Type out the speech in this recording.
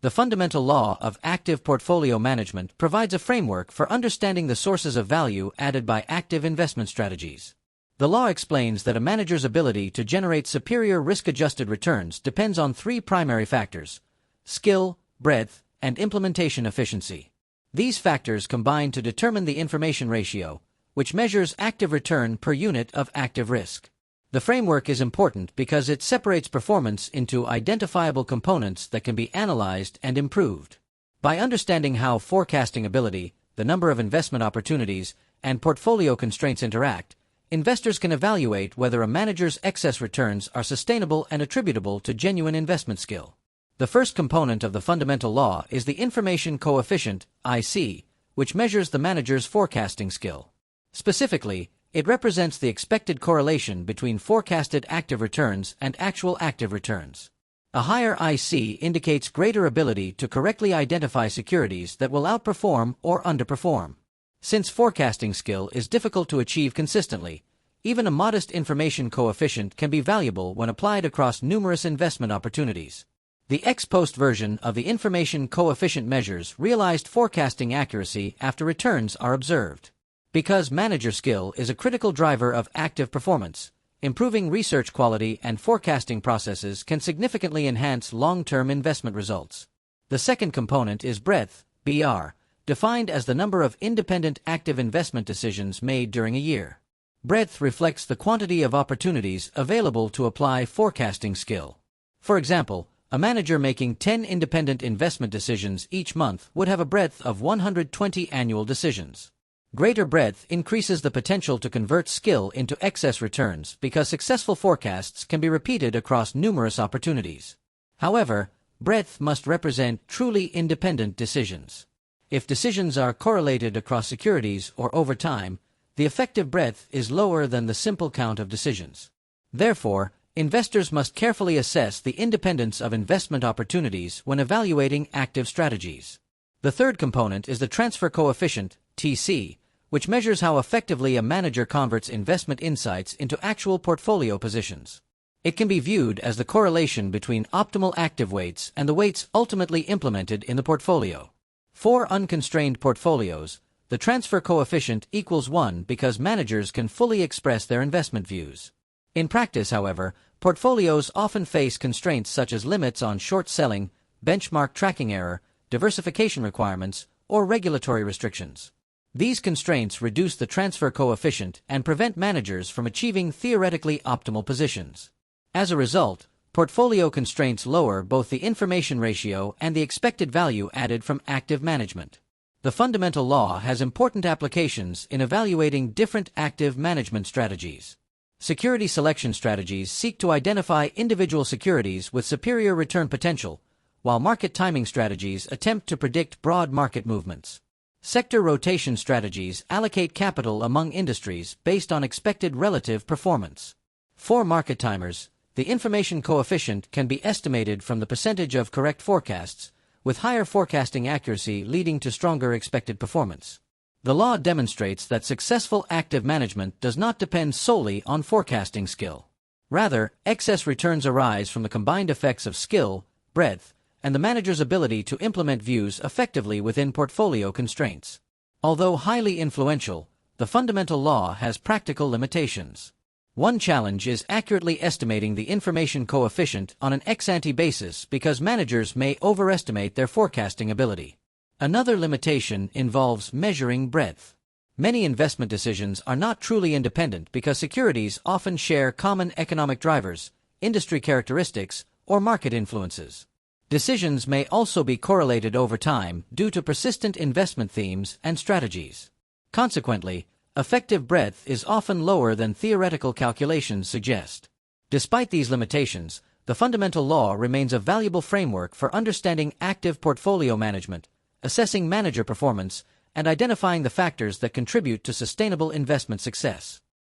The fundamental law of active portfolio management provides a framework for understanding the sources of value added by active investment strategies. The law explains that a manager's ability to generate superior risk-adjusted returns depends on three primary factors: skill, breadth, and implementation efficiency. These factors combine to determine the information ratio, which measures active return per unit of active risk. The framework is important because it separates performance into identifiable components that can be analyzed and improved. By understanding how forecasting ability, the number of investment opportunities, and portfolio constraints interact, investors can evaluate whether a manager's excess returns are sustainable and attributable to genuine investment skill. The first component of the fundamental law is the information coefficient, IC, which measures the manager's forecasting skill. Specifically, it represents the expected correlation between forecasted active returns and actual active returns. A higher IC indicates greater ability to correctly identify securities that will outperform or underperform. Since forecasting skill is difficult to achieve consistently, even a modest information coefficient can be valuable when applied across numerous investment opportunities. The ex-post version of the information coefficient measures realized forecasting accuracy after returns are observed. Because manager skill is a critical driver of active performance, improving research quality and forecasting processes can significantly enhance long-term investment results. The second component is breadth, BR, defined as the number of independent active investment decisions made during a year. Breadth reflects the quantity of opportunities available to apply forecasting skill. For example, a manager making 10 independent investment decisions each month would have a breadth of 120 annual decisions. Greater breadth increases the potential to convert skill into excess returns because successful forecasts can be repeated across numerous opportunities. However, breadth must represent truly independent decisions. If decisions are correlated across securities or over time, the effective breadth is lower than the simple count of decisions. Therefore, investors must carefully assess the independence of investment opportunities when evaluating active strategies. The third component is the transfer coefficient, TC, which measures how effectively a manager converts investment insights into actual portfolio positions. It can be viewed as the correlation between optimal active weights and the weights ultimately implemented in the portfolio. For unconstrained portfolios, the transfer coefficient equals 1 because managers can fully express their investment views. In practice, however, portfolios often face constraints such as limits on short selling, benchmark tracking error, diversification requirements, or regulatory restrictions. These constraints reduce the transfer coefficient and prevent managers from achieving theoretically optimal positions. As a result, portfolio constraints lower both the information ratio and the expected value added from active management. The fundamental law has important applications in evaluating different active management strategies. Security selection strategies seek to identify individual securities with superior return potential, while market timing strategies attempt to predict broad market movements. Sector rotation strategies allocate capital among industries based on expected relative performance. For market timers, the information coefficient can be estimated from the percentage of correct forecasts, with higher forecasting accuracy leading to stronger expected performance. The law demonstrates that successful active management does not depend solely on forecasting skill. Rather, excess returns arise from the combined effects of skill, breadth, and the manager's ability to implement views effectively within portfolio constraints. Although highly influential, the fundamental law has practical limitations. One challenge is accurately estimating the information coefficient on an ex-ante basis because managers may overestimate their forecasting ability. Another limitation involves measuring breadth. Many investment decisions are not truly independent because securities often share common economic drivers, industry characteristics, or market influences. Decisions may also be correlated over time due to persistent investment themes and strategies. Consequently, effective breadth is often lower than theoretical calculations suggest. Despite these limitations, the fundamental law remains a valuable framework for understanding active portfolio management, assessing manager performance, and identifying the factors that contribute to sustainable investment success.